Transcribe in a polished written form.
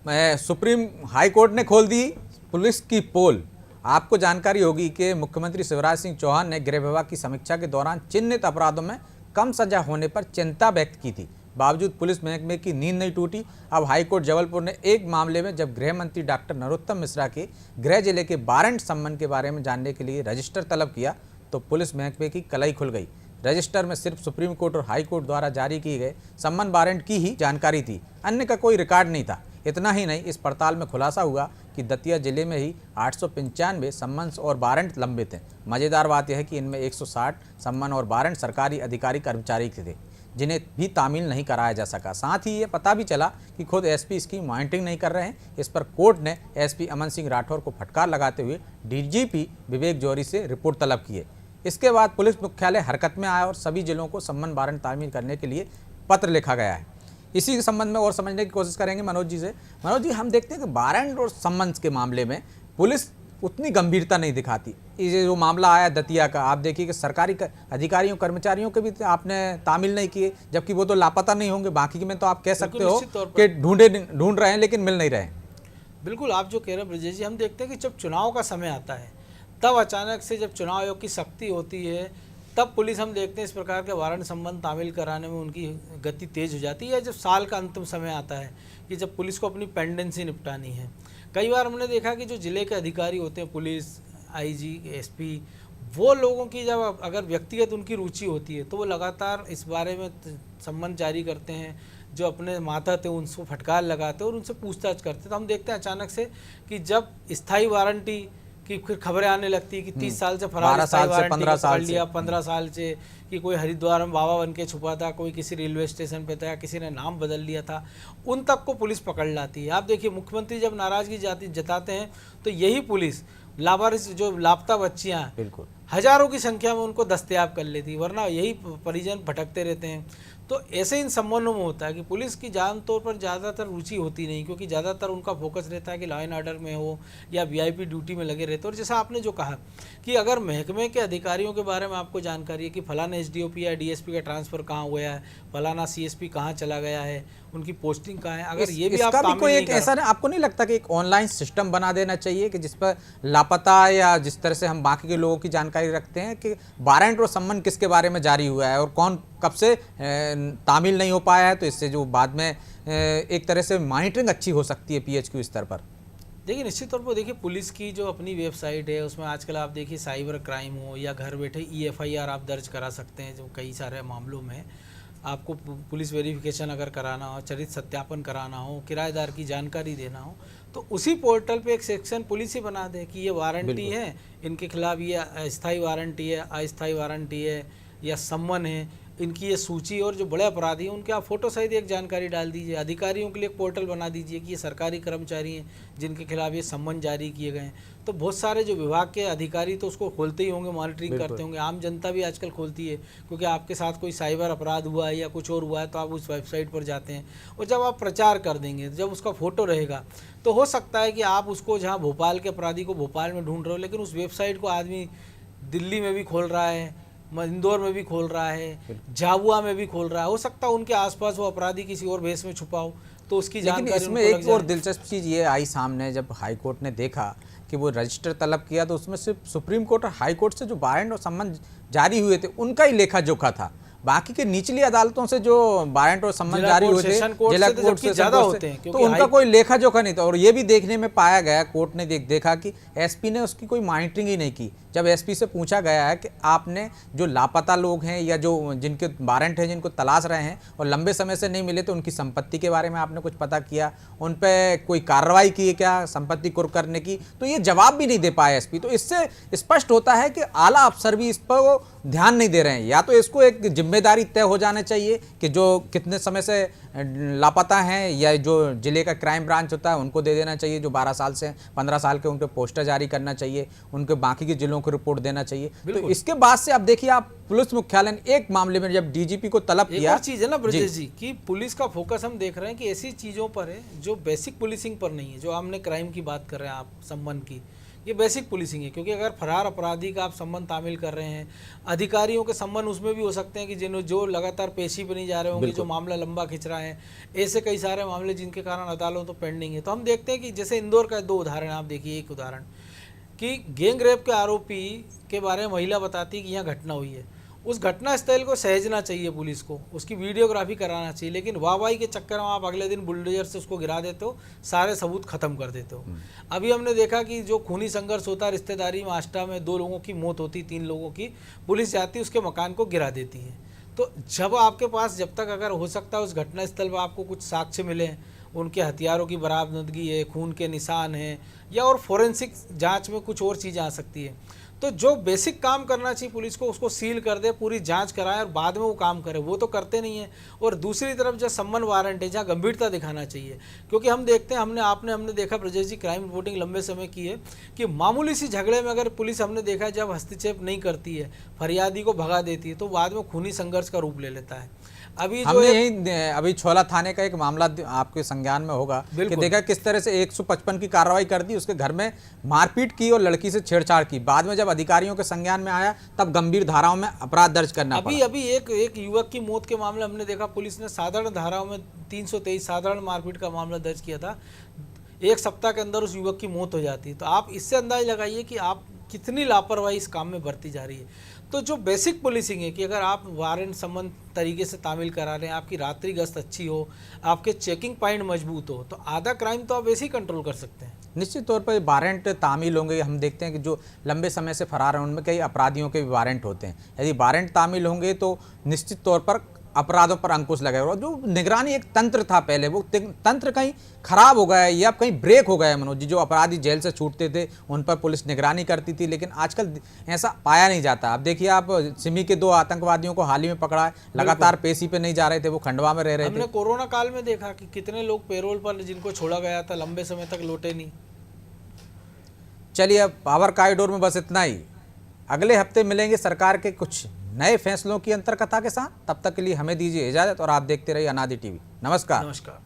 Supreme high court ने खोल दी police की पोल। आपको जानकारी होगी कि मुख्यमंत्री शिवराज सिंह चौहान ने गृह विभाग की समीक्षा के दौरान चिन्हित अपराधों में कम सजा होने पर चिंता व्यक्त की थी। बावजूद पुलिस महकमे की नींद नहीं टूटी। अब हाईकोर्ट जबलपुर ने एक मामले में जब गृह मंत्री डॉक्टर नरोत्तम मिश्रा के गृह जिले के वारंट संबंध के बारे में जानने के लिए रजिस्टर तलब किया तो पुलिस महकमे की कलई खुल गई। रजिस्टर में सिर्फ सुप्रीम कोर्ट और हाई कोर्ट द्वारा जारी किए गए सम्मन वारंट की ही जानकारी थी, अन्य का कोई रिकॉर्ड नहीं था। इतना ही नहीं, इस पड़ताल में खुलासा हुआ कि दतिया जिले में ही 895 सम्मन और वारंट लंबित हैं। मजेदार बात यह है कि इनमें 160 सम्मन और वारंट सरकारी अधिकारी कर्मचारी के थे जिन्हें भी तामील नहीं कराया जा सका। साथ ही ये पता भी चला कि खुद एसपी इसकी मॉनिटरिंग नहीं कर रहे हैं। इस पर कोर्ट ने एसपी अमन सिंह राठौर को फटकार लगाते हुए डीजीपी विवेक जौहरी से रिपोर्ट तलब की है। इसके बाद पुलिस मुख्यालय हरकत में आया और सभी जिलों को सम्मन वारंट तामील करने के लिए पत्र लिखा गया है। इसी के संबंध में और समझने की कोशिश करेंगे मनोज जी से। मनोज जी, हम देखते हैं कि वारंट और सम्मन के मामले में पुलिस उतनी गंभीरता नहीं दिखाती। ये जो मामला आया दतिया का, आप देखिए कि सरकारी अधिकारियों कर्मचारियों के भी आपने तामील नहीं किए, जबकि वो तो लापता नहीं होंगे। बाकी में तो आप कह सकते हो कि ढूंढ रहे हैं लेकिन मिल नहीं रहे। बिल्कुल, आप जो कह रहे हैं ब्रजेश जी, हम देखते हैं कि जब चुनाव का समय आता है तब अचानक से जब चुनाव आयोग की सख्ती होती है तब पुलिस, हम देखते हैं इस प्रकार के वारंट संबंध तामील कराने में उनकी गति तेज हो जाती है। जब साल का अंतिम समय आता है कि जब पुलिस को अपनी पेंडेंसी निपटानी है, कई बार हमने देखा कि जो जिले के अधिकारी होते हैं, पुलिस आईजी एसपी, वो लोगों की जब अगर व्यक्तिगत उनकी रुचि होती है तो वो लगातार इस बारे में सम्मन जारी करते हैं। जो अपने माता थे उनको फटकार लगाते और उनसे पूछताछ करते। तो हम देखते हैं अचानक से कि जब स्थायी वारंटी कि फिर खबरें आने लगती है कि 30 साल से फरार, 12 साल से 15 साल लिया, 15 साल से कि कोई हरिद्वार में बाबा बन के छुपा था, कोई किसी रेलवे स्टेशन पे था या किसी ने नाम बदल लिया था, उन तक को पुलिस पकड़ लाती है। आप देखिए, मुख्यमंत्री जब नाराजगी जताते हैं तो यही पुलिस लावारिस जो लापता बच्चियां बिल्कुल हजारों की संख्या में उनको दस्तयाब कर लेती, वरना यही परिजन भटकते रहते हैं। तो ऐसे इन संबंधों में होता है कि पुलिस की जान तौर पर ज़्यादातर रुचि होती नहीं, क्योंकि ज़्यादातर उनका फोकस रहता है कि लॉ एंड ऑर्डर में हो या वीआईपी ड्यूटी में लगे रहते। और जैसा आपने जो कहा कि अगर महकमे के अधिकारियों के बारे में आपको जानकारी है कि फलाना एसडीओपी या डीएसपी का ट्रांसफ़र कहाँ हुआ है, फलाना सीएसपी कहाँ चला गया है, उनकी पोस्टिंग कहाँ है, अगर ये भी इसका भी कोई एक ऐसा आपको नहीं लगता कि एक ऑनलाइन सिस्टम बना देना चाहिए कि जिस पर लापता या जिस तरह से हम बाकी के लोगों की जानकारी रखते हैं कि वारंट और सम्मन किसके बारे में जारी हुआ है और कौन कब से तामील नहीं हो पाया है, तो इससे जो बाद में एक तरह से मॉनिटरिंग अच्छी हो सकती है पीएचक्यू स्तर पर। देखिए, निश्चित तौर पर देखिए, पुलिस की जो अपनी वेबसाइट है उसमें आजकल आप देखिए साइबर क्राइम हो या घर बैठे EFIR आप दर्ज करा सकते हैं। जो कई सारे मामलों में आपको पुलिस वेरिफिकेशन अगर कराना हो, चरित्र सत्यापन कराना हो, किराएदार की जानकारी देना हो, तो उसी पोर्टल पे एक सेक्शन पुलिस ही बना दे कि ये वारंटी है, इनके खिलाफ ये अस्थायी वारंटी है, अस्थायी वारंटी है या सम्मन है, इनकी ये सूची, और जो बड़े अपराधी हैं उनके आप फोटो सहित एक जानकारी डाल दीजिए। अधिकारियों के लिए एक पोर्टल बना दीजिए कि ये सरकारी कर्मचारी हैं जिनके खिलाफ ये सम्मन जारी किए गए हैं। तो बहुत सारे जो विभाग के अधिकारी तो उसको खोलते ही होंगे, मॉनिटरिंग करते होंगे। आम जनता भी आजकल खोलती है, क्योंकि आपके साथ कोई साइबर अपराध हुआ है या कुछ और हुआ है तो आप उस वेबसाइट पर जाते हैं और जब आप प्रचार कर देंगे, जब उसका फोटो रहेगा तो हो सकता है कि आप उसको, जहाँ भोपाल के अपराधी को भोपाल में ढूंढ रहे हो, लेकिन उस वेबसाइट को आदमी दिल्ली में भी खोल रहा है, इंदौर में भी खोल रहा है, झाबुआ में भी खोल रहा है। हो सकता है उनके आसपास वो अपराधी किसी और भेष में छुपा हो, तो उसकी जानकारी। इसमें एक और दिलचस्प चीज़ ये आई सामने, जब हाई कोर्ट ने देखा कि वो रजिस्टर तलब किया तो उसमें सिर्फ सुप्रीम कोर्ट और हाई कोर्ट से जो वारंट और सम्मन जारी हुए थे उनका ही लेखा जोखा था। बाकी के निचली अदालतों से जो वारंट और सम्मन जारी हुए थे जिला कोर्ट से ज़्यादा होते हैं, तो उनका कोई लेखा जोखा नहीं था। और ये भी देखने में पाया गया, कोर्ट ने देखा कि एसपी ने उसकी कोई मॉनिटरिंग ही नहीं की। जब एसपी से पूछा गया है कि आपने जो लापता लोग हैं या जो जिनके वारंट हैं, जिनको तलाश रहे हैं और लंबे समय से नहीं मिले, तो उनकी संपत्ति के बारे में आपने कुछ पता किया, उन पर कोई कार्रवाई की है क्या संपत्ति कुर्क करने की, तो ये जवाब भी नहीं दे पाया एसपी। तो इससे स्पष्ट होता है कि आला अफसर भी इस पर ध्यान नहीं दे रहे हैं। या तो इसको एक जिम्मेदारी तय हो जाना चाहिए कि जो कितने समय से लापता हैं या जो जिले का क्राइम ब्रांच होता है उनको दे देना चाहिए, जो 12 साल से 15 साल के उनके पोस्टर जारी करना चाहिए, उनके बाकी के जिलों को रिपोर्ट देना चाहिए। तो इसके बाद से आप देखिए, आप पुलिस मुख्यालय ने एक मामले में जब डीजीपी को तलब किया, चीज है ना ब्रजेश जी कि पुलिस का फोकस हम देख रहे हैं कि ऐसी चीजों पर है जो बेसिक पुलिसिंग पर नहीं है। जो हमने क्राइम की बात कर रहे हैं आप, सम्मन की, ये बेसिक पुलिसिंग है। क्योंकि अगर फरार अपराधी का आप संबंध तामील कर रहे हैं, अधिकारियों के संबंध उसमें भी हो सकते हैं कि जो लगातार पेशी पे नहीं जा रहे होंगे, जो मामला लंबा खिंच रहा है, ऐसे कई सारे मामले जिनके कारण अदालतों तो पेंडिंग है। तो हम देखते हैं कि जैसे इंदौर का 2 उदाहरण आप देखिए। एक उदाहरण कि गैंग रेप के आरोपी के बारे में महिला बताती है कि यहाँ घटना हुई है, उस घटना स्थल को सहेजना चाहिए पुलिस को, उसकी वीडियोग्राफी कराना चाहिए, लेकिन वाहवाही के चक्कर में आप अगले दिन बुलडोजर से उसको गिरा देते हो, सारे सबूत खत्म कर देते हो। अभी हमने देखा कि जो खूनी संघर्ष होता है रिश्तेदारी में, आष्टा में 2 लोगों की मौत होती, 3 लोगों की, पुलिस जाती है उसके मकान को गिरा देती है। तो जब आपके पास, जब तक अगर हो सकता है उस घटना स्थल पर आपको कुछ साक्ष्य मिले, उनके हथियारों की बरामदगी है, खून के निशान हैं, या और फोरेंसिक जांच में कुछ और चीज़ आ सकती है, तो जो बेसिक काम करना चाहिए पुलिस को, उसको सील कर दे, पूरी जांच कराए और बाद में वो काम करे, वो तो करते नहीं है। और दूसरी तरफ जो सम्मन वारंट है, जहाँ गंभीरता दिखाना चाहिए, क्योंकि हम देखते हैं, हमने देखा ब्रजेश जी, क्राइम रिपोर्टिंग लंबे समय की है कि मामूली सी झगड़े में अगर पुलिस, हमने देखा है जब हस्तक्षेप नहीं करती है, फरियादी को भगा देती है, तो बाद में खूनी संघर्ष का रूप ले लेता है। अभी हमने अभी छोला थाने का एक मामला आपके संज्ञान में होगा कि देखा किस तरह से 155 की कार्रवाई कर दी, उसके घर में मारपीट की और लड़की से छेड़छाड़ की, बाद में जब अधिकारियों के संज्ञान में आया तब गंभीर धाराओं में अपराध दर्ज करना पड़ा। अभी एक युवक की मौत के मामले हमने देखा, पुलिस ने साधारण धाराओं में 323 साधारण मारपीट का मामला दर्ज किया था, 1 सप्ताह के अंदर उस युवक की मौत हो जाती। तो आप इससे अंदाज लगाइए कि आप कितनी लापरवाही इस काम में बरती जा रही है। तो जो बेसिक पुलिसिंग है कि अगर आप वारंट संबंध तरीके से तामील करा रहे हैं, आपकी रात्रि गश्त अच्छी हो, आपके चेकिंग पॉइंट मजबूत हो, तो आधा क्राइम तो आप वैसे ही कंट्रोल कर सकते हैं। निश्चित तौर पर वारंट तामील होंगे। हम देखते हैं कि जो लंबे समय से फरार हैं उनमें कई अपराधियों के भी वारंट होते हैं। यदि वारंट तामील होंगे तो निश्चित तौर पर अपराधों पर अंकुश लगेगा। और जो निगरानी एक तंत्र था पहले, वो तंत्र कहीं खराब हो गया है या कहीं ब्रेक हो गया है। मनोज जी, जो अपराधी जेल से छूटते थे उन पर पुलिस निगरानी करती थी, लेकिन आजकल ऐसा पाया नहीं जाता। अब देखिए, आप सिमी के 2 आतंकवादियों को हाल ही में पकड़ा है, लगातार पेशी पे नहीं जा रहे थे, वो खंडवा में रह रहे थे। हमने कोरोना काल में देखा कि कितने लोग पेरोल पर जिनको छोड़ा गया था लंबे समय तक लौटे नहीं। चलिए, अब पावर कॉरिडोर में बस इतना ही। अगले हफ्ते मिलेंगे सरकार के कुछ नए फैसलों की अंतर्कथा के साथ। तब तक के लिए हमें दीजिए इजाजत और आप देखते रहिए अनादि टीवी। नमस्कार।